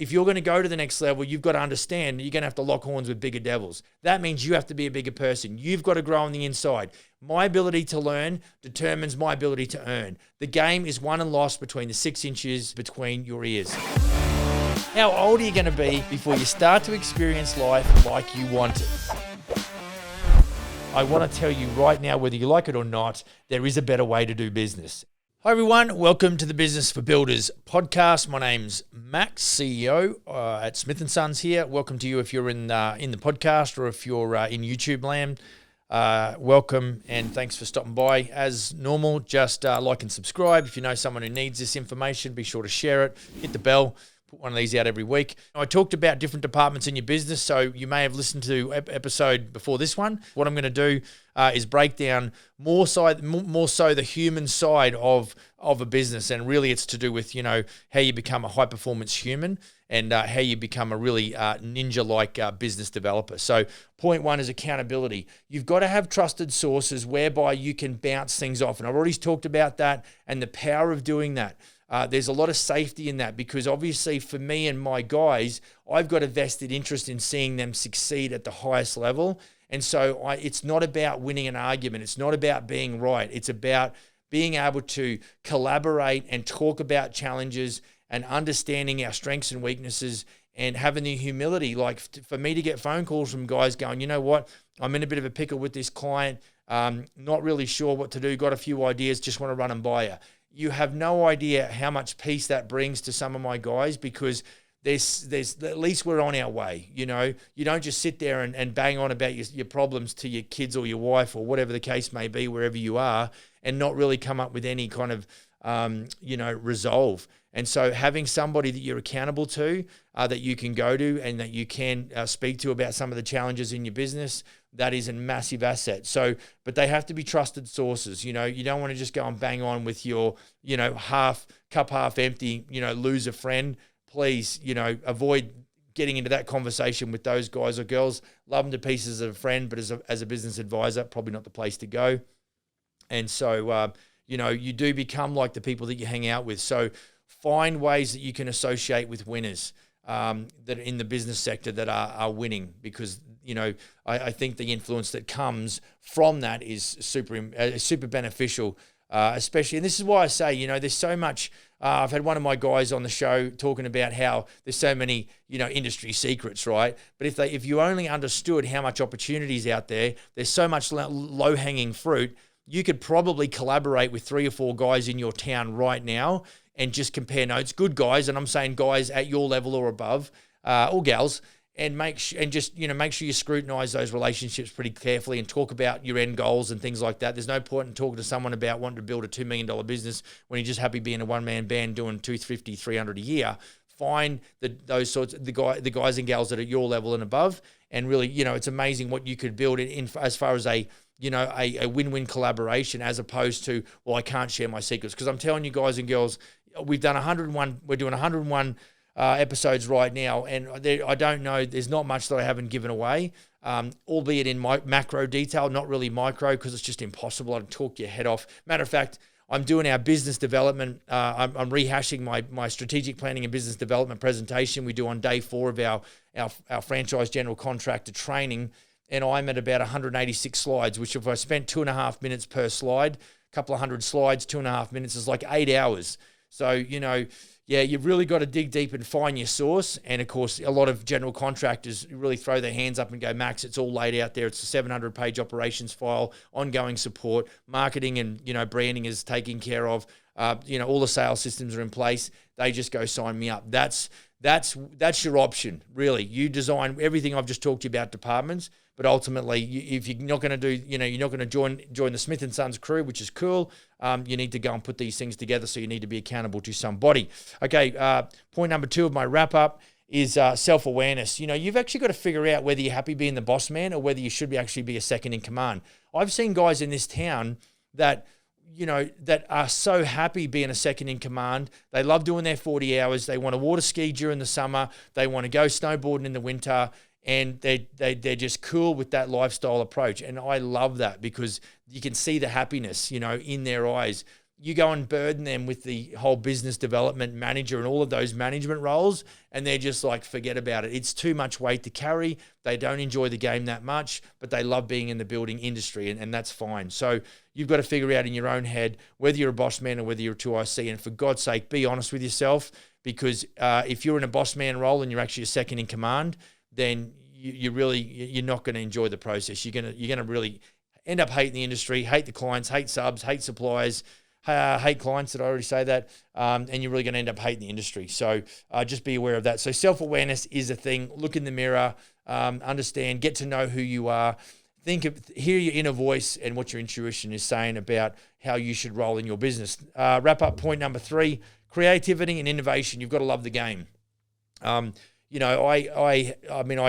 if you're going to go to the next level, you've got to understand you're going to have to lock horns with bigger devils. That means you have to be a bigger person. You've got to grow on the inside. My ability to learn determines my ability to earn. The game is won and lost between the 6 inches between your ears. How old are you going to be before you start to experience life like you want it? I want to tell you right now, whether you like it or not, there is a better way to do business. Hi everyone, welcome to the Business for Builders podcast. My name's Max, CEO at Smith & Sons here. Welcome to you if you're in the podcast or if you're in YouTube land. Welcome and thanks for stopping by. As normal, just like and subscribe. If you know someone who needs this information, be sure to share it. Hit the bell. Put one of these out every week. I talked about different departments in your business, so you may have listened to episode before this one. What I'm going to do is break down more so the human side of a business, and really it's to do with how you become a high performance human and how you become a really ninja-like business developer. So point one is accountability. You've got to have trusted sources whereby you can bounce things off, and I've already talked about that and the power of doing that. There's a lot of safety in that because obviously for me and my guys, I've got a vested interest in seeing them succeed at the highest level. And so it's not about winning an argument. It's not about being right. It's about being able to collaborate and talk about challenges and understanding our strengths and weaknesses and having the humility. Like for me to get phone calls from guys going, you know what, I'm in a bit of a pickle with this client, not really sure what to do, got a few ideas, just want to run them by you. You have no idea how much peace that brings to some of my guys because there's at least we're on our way. You don't just sit there and bang on about your problems to your kids or your wife or whatever the case may be, wherever you are, and not really come up with any kind of, resolve. And so having somebody that you're accountable to, that you can go to and that you can speak to about some of the challenges in your business, that is a massive asset. So, but they have to be trusted sources. You don't want to just go and bang on with your, half empty, lose a friend. Please, avoid getting into that conversation with those guys or girls. Love them to pieces as a friend, but as a business advisor, probably not the place to go. And so, you do become like the people that you hang out with. So find ways that you can associate with winners that are in the business sector that are winning, because I think the influence that comes from that is super beneficial, especially. And this is why I say, there's so much. I've had one of my guys on the show talking about how there's so many, industry secrets, right? But if you only understood how much opportunities out there, there's so much low-hanging fruit. You could probably collaborate with 3 or 4 guys in your town right now and just compare notes. Good guys, and I'm saying guys at your level or above, or gals, and make sure you scrutinize those relationships pretty carefully and talk about your end goals and things like that. There's no point in talking to someone about wanting to build a $2 million business when you're just happy being a one-man band doing $250, $300 a year. Find those sorts of the guys and gals that are at your level and above, and really, it's amazing what you could build in as far as a win-win collaboration, as opposed to, well, I can't share my secrets. Because I'm telling you guys and girls, we're doing 101 episodes right now, and I don't know, there's not much that I haven't given away, albeit in macro detail, not really micro, because it's just impossible. I'd talk your head off. Matter of fact, I'm doing our business development. I'm rehashing my strategic planning and business development presentation we do on day 4 of our franchise general contractor training. And I'm at about 186 slides, which if I spent 2.5 minutes per slide, a couple of hundred slides, 2.5 minutes is like 8 hours. So, you've really got to dig deep and find your source. And of course, a lot of general contractors really throw their hands up and go, Max, it's all laid out there. It's a 700-page operations file, ongoing support, marketing and, branding is taken care of. All the sales systems are in place. They just go sign me up. That's your option, really. You design everything I've just talked to you about departments. But ultimately, if you're not going to do, you're not going to join the Smith & Sons crew, which is cool. You need to go and put these things together, so you need to be accountable to somebody. Okay, point number 2 of my wrap-up is self-awareness. You've actually got to figure out whether you're happy being the boss man or whether you should actually be a second in command. I've seen guys in this town that are so happy being a second in command. They love doing their 40 hours. They want to water ski during the summer. They want to go snowboarding in the winter. And they're just cool with that lifestyle approach. And I love that because you can see the happiness, in their eyes. you go and burden them with the whole business development manager and all of those management roles, and they're just like, forget about it. It's too much weight to carry. They don't enjoy the game that much, but they love being in the building industry, and that's fine. So you've got to figure out in your own head whether you're a boss man or whether you're a 2IC, and for God's sake, be honest with yourself, because if you're in a boss man role and you're actually a second in command, then you're not going to enjoy the process. You're gonna really end up hating the industry, hate the clients, hate subs, hate suppliers, hate clients. Did I already say that? And you're really going to end up hating the industry. So just be aware of that. So self-awareness is a thing. Look in the mirror, understand, get to know who you are. Hear your inner voice and what your intuition is saying about how you should roll in your business. Wrap up point number 3, creativity and innovation. You've got to love the game. I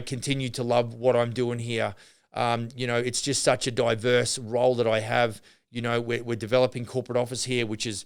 continue to love what I'm doing here. It's just such a diverse role that I have. We're developing corporate office here, which is,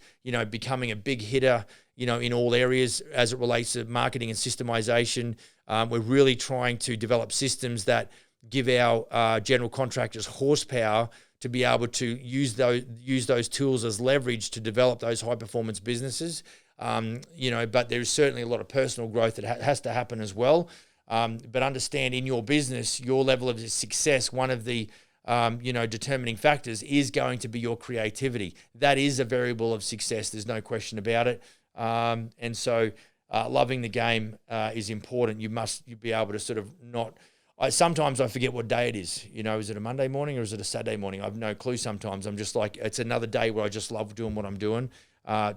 becoming a big hitter, in all areas as it relates to marketing and systemization. We're really trying to develop systems that give our general contractors horsepower to be able to use those tools as leverage to develop those high performance businesses. But there's certainly a lot of personal growth that has to happen as well. But understand in your business, your level of success, one of the determining factors is going to be your creativity. That is a variable of success. There's no question about it. And so loving the game is important. You be able to sort of not. Sometimes I forget what day it is. Is it a Monday morning or is it a Saturday morning? I have no clue sometimes. I'm just like, it's another day where I just love doing what I'm doing. I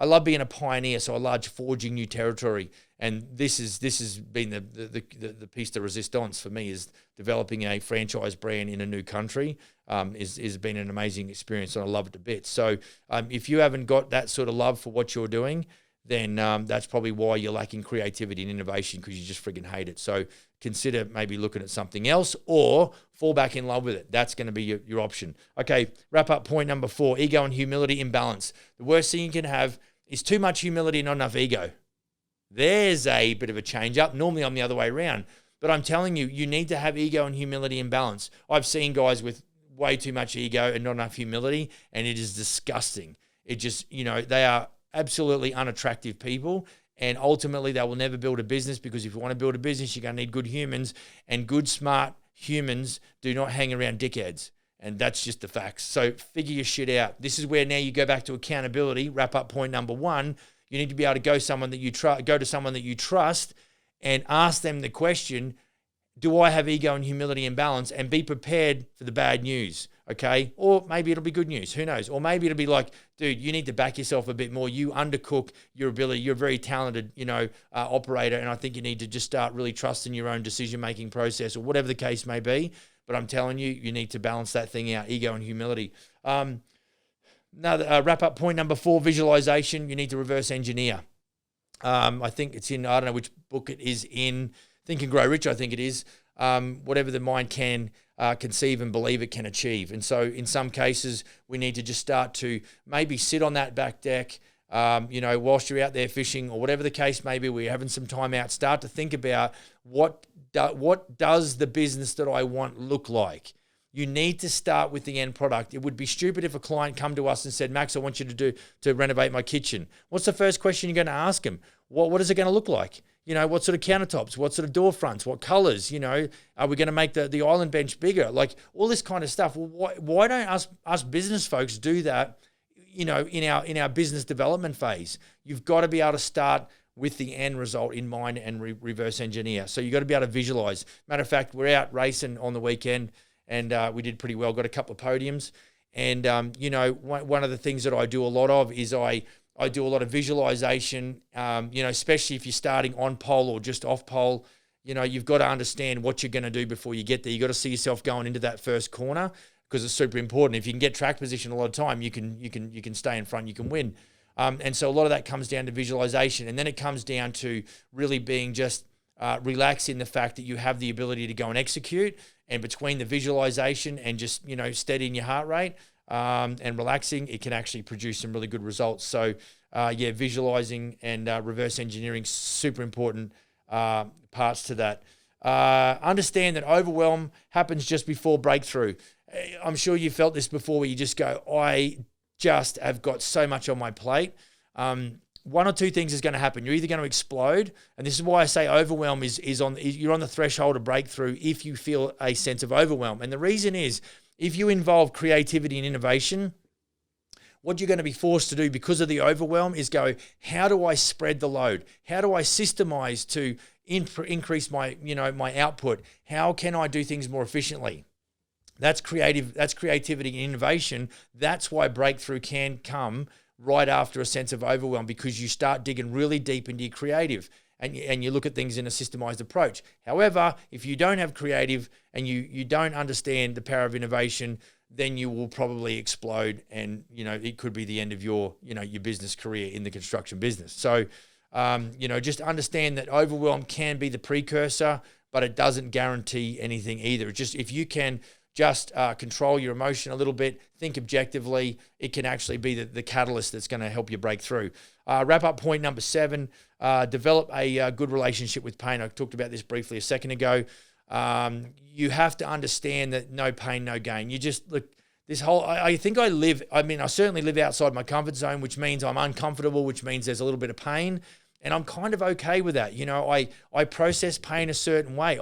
love being a pioneer, so I love forging new territory. And this has been the piece de resistance for me, is developing a franchise brand in a new country. Is been an amazing experience, and I love it to bits. So if you haven't got that sort of love for what you're doing, then that's probably why you're lacking creativity and innovation, because you just friggin' hate it. So consider maybe looking at something else or fall back in love with it. That's going to be your option. Okay, wrap up point number 4, ego and humility imbalance. The worst thing you can have is too much humility and not enough ego. There's a bit of a change up. Normally I'm the other way around. But I'm telling you, you need to have ego and humility in balance. I've seen guys with way too much ego and not enough humility, and it is disgusting. It just, they are absolutely unattractive people, and ultimately they will never build a business, because if you want to build a business, you're going to need good humans, and good, smart humans do not hang around dickheads. And that's just the facts. So figure your shit out. This is where now you go back to accountability. Wrap up point number 1. You need to be able to go to someone that you trust and ask them the question, do I have ego and humility and balance? And be prepared for the bad news, okay? Or maybe it'll be good news, who knows? Or maybe it'll be like, dude, you need to back yourself a bit more. You undercook your ability. You're a very talented, operator, and I think you need to just start really trusting your own decision-making process, or whatever the case may be. But I'm telling you, you need to balance that thing out, ego and humility. Wrap up point number 4, visualization. You need to reverse engineer. I think it's in, I don't know which book it is in, Think and Grow Rich, I think it is. Whatever the mind can conceive and believe it can achieve. And so in some cases, we need to just start to maybe sit on that back deck, whilst you're out there fishing, or whatever the case may be, we're having some time out, start to think about what does the business that I want look like? You need to start with the end product. It would be stupid if a client come to us and said, Max, I want you to renovate my kitchen. What's the first question you're going to ask them? What is it going to look like? What sort of countertops? What sort of door fronts? What colors? Are we going to make the island bench bigger? Like all this kind of stuff. Well, why don't us business folks do that? In our business development phase, you've got to be able to start with the end result in mind and reverse engineer. So you've got to be able to visualize. Matter of fact, we're out racing on the weekend, and we did pretty well. Got a couple of podiums, and one of the things that I do a lot of is I do a lot of visualization. Especially if you're starting on pole or just off pole, you've got to understand what you're going to do before you get there. You got to see yourself going into that first corner, because it's super important. If you can get track position a lot of time, you can stay in front, you can win. And so a lot of that comes down to visualization, and then it comes down to really being just relax in the fact that you have the ability to go and execute. And between the visualization and just steadying your heart rate and relaxing, it can actually produce some really good results. So visualizing and reverse engineering, super important parts to that. Understand that overwhelm happens just before breakthrough. I'm sure you felt this before, where you just go, just have got so much on my plate. One or two things is going to happen. You're either going to explode, and this is why I say overwhelm you're on the threshold of breakthrough if you feel a sense of overwhelm. And the reason is, if you involve creativity and innovation, what you're going to be forced to do because of the overwhelm is go, how do I spread the load? How do I systemize to increase my output? How can I do things more efficiently? That's creativity and innovation. That's why breakthrough can come right after a sense of overwhelm, because you start digging really deep into your creative and you look at things in a systemized approach. However, if you don't have creative and you don't understand the power of innovation, then you will probably explode, and it could be the end of your business career in the construction business. So just understand that overwhelm can be the precursor, but it doesn't guarantee anything either. It's just, if you can just control your emotion a little bit, think objectively, it can actually be the catalyst that's going to help you break through. Wrap up point number 7, develop a good relationship with pain. I talked about this briefly a second ago. You have to understand that no pain, no gain. You just look, this whole, I certainly live outside my comfort zone, which means I'm uncomfortable, which means there's a little bit of pain. And I'm kind of okay with that. I process pain a certain way.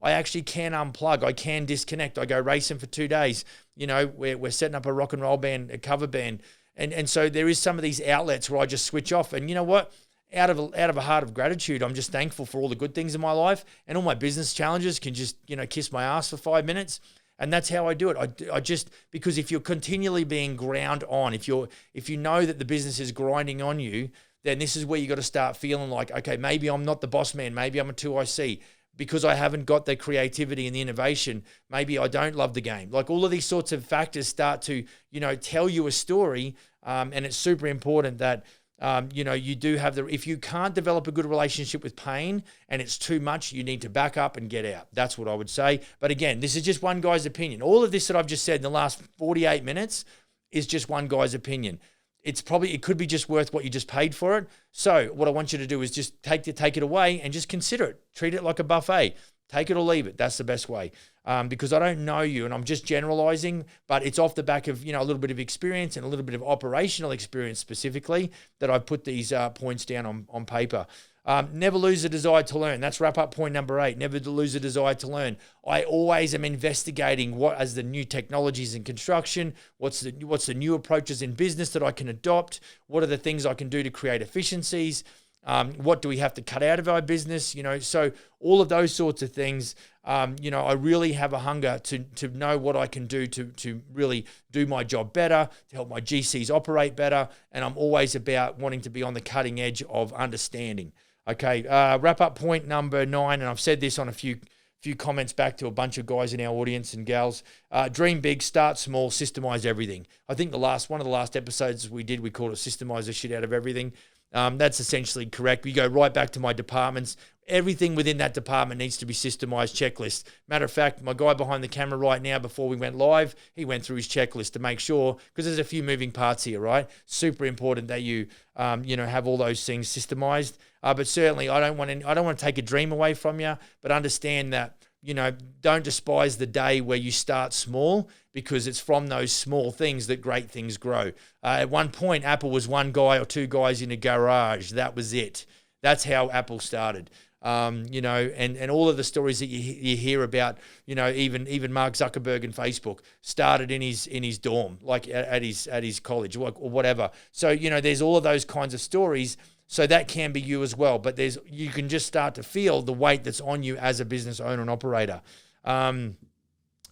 I actually can unplug. I can disconnect. I go racing for 2 days. We're setting up a rock and roll band, a cover band. And so there is some of these outlets where I just switch off. And you know what? Out of a heart of gratitude, I'm just thankful for all the good things in my life, and all my business challenges can just, kiss my ass for 5 minutes. And that's how I do it. I just, because if you're continually being ground on, if you know that the business is grinding on you, then this is where you got to start feeling like, okay, maybe I'm not the boss man. Maybe I'm a 2IC because I haven't got the creativity and the innovation. Maybe I don't love the game. Like, all of these sorts of factors start to, tell you a story. And it's super important that, you do have if you can't develop a good relationship with pain and it's too much, you need to back up and get out. That's what I would say. But again, this is just one guy's opinion. All of this that I've just said in the last 48 minutes is just one guy's opinion. It could be just worth what you just paid for it. So what I want you to do is just take it away and just consider it. Treat it like a buffet. Take it or leave it. That's the best way. Because I don't know you and I'm just generalizing, but it's off the back of, a little bit of experience and a little bit of operational experience specifically that I've put these points down on paper. Never lose a desire to learn. That's wrap up point number 8. Never lose a desire to learn. I always am investigating what as the new technologies in construction, what's the new approaches in business that I can adopt, what are the things I can do to create efficiencies, what do we have to cut out of our business, so all of those sorts of things. I really have a hunger to know what I can do to really do my job better, to help my GCs operate better, and I'm always about wanting to be on the cutting edge of understanding. Okay, wrap up point number 9, and I've said this on a few comments back to a bunch of guys in our audience and gals. Dream big, start small, systemize everything. I think one of the last episodes we called it systemize the shit out of everything. That's essentially correct. We go right back to my departments. Everything within that department needs to be systemized checklist. Matter of fact, my guy behind the camera right now, before we went live, he went through his checklist to make sure, because there's a few moving parts here, right? Super important that you, have all those things systemized. But certainly, I don't want to take a dream away from you, but understand that, don't despise the day where you start small, because it's from those small things that great things grow. At one point, Apple was one guy or two guys in a garage. That was it. That's how Apple started. And all of the stories that you hear about, even Mark Zuckerberg and Facebook started in his dorm, like at his college or whatever. So, there's all of those kinds of stories. So that can be you as well. But you can just start to feel the weight that's on you as a business owner and operator. The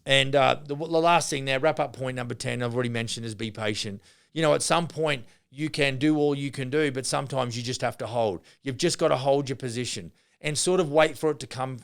last thing there, wrap up point number 10, I've already mentioned, is be patient. At some point you can do all you can do, but sometimes you just have to hold. You've just got to hold your position and sort of wait for it to come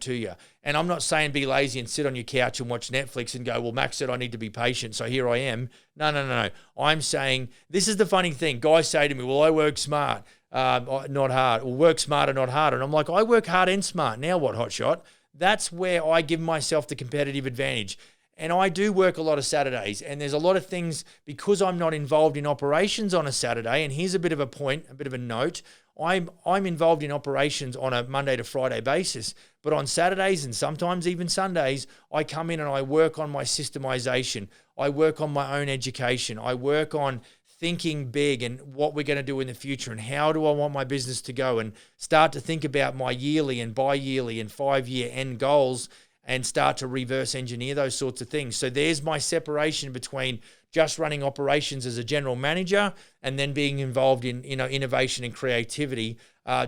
to you. And I'm not saying be lazy and sit on your couch and watch Netflix and go, well, Max said I need to be patient, so here I am. No. I'm saying, this is the funny thing. Guys say to me, well, I work smart, not hard, or work smarter, not harder. And I'm like, I work hard and smart. Now what, hotshot? That's where I give myself the competitive advantage. And I do work a lot of Saturdays, and there's a lot of things, because I'm not involved in operations on a Saturday, and here's a bit of a point, a bit of a note, I'm involved in operations on a Monday to Friday basis, but on Saturdays and sometimes even Sundays, I come in and I work on my systemization. I work on my own education. I work on thinking big and what we're going to do in the future and how do I want my business to go, and start to think about my yearly and bi-yearly and 5-year end goals and start to reverse engineer those sorts of things. So there's my separation between just running operations as a general manager and then being involved in innovation and creativity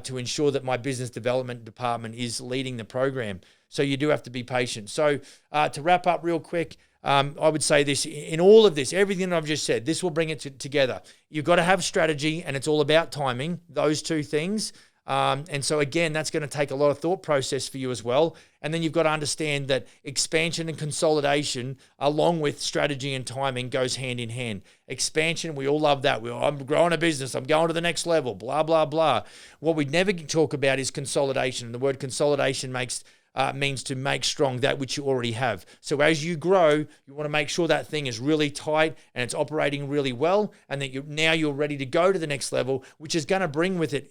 to ensure that my business development department is leading the program. So you do have to be patient. So to wrap up real quick, I would say this, in all of this, everything I've just said, this will bring it together. You've got to have strategy, and it's all about timing, those two things. And so again, that's going to take a lot of thought process for you as well. And then you've got to understand that expansion and consolidation, along with strategy and timing, goes hand in hand. Expansion, we all love that. I'm growing a business, I'm going to the next level, blah, blah, blah. What we never talk about is consolidation. The word consolidation means to make strong that which you already have. So as you grow, you want to make sure that thing is really tight and it's operating really well, and that you're ready to go to the next level, which is going to bring with it,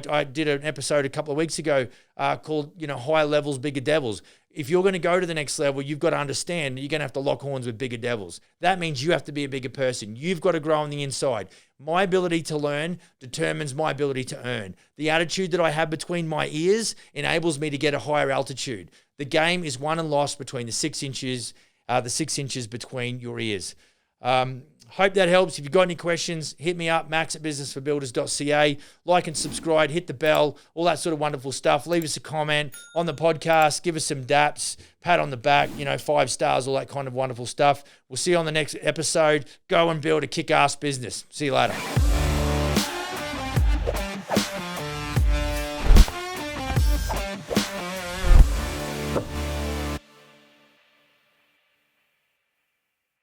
I did an episode a couple of weeks ago called, higher levels, bigger devils. If you're going to go to the next level, you've got to understand you're going to have to lock horns with bigger devils. That means you have to be a bigger person. You've got to grow on the inside. My ability to learn determines my ability to earn. The attitude that I have between my ears enables me to get a higher altitude. The game is won and lost between the 6 inches between your ears. Hope that helps. If you've got any questions, hit me up, max@businessforbuilders.ca. Like and subscribe, hit the bell, all that sort of wonderful stuff. Leave us a comment on the podcast. Give us some daps, pat on the back, 5 stars, all that kind of wonderful stuff. We'll see you on the next episode. Go and build a kick-ass business. See you later.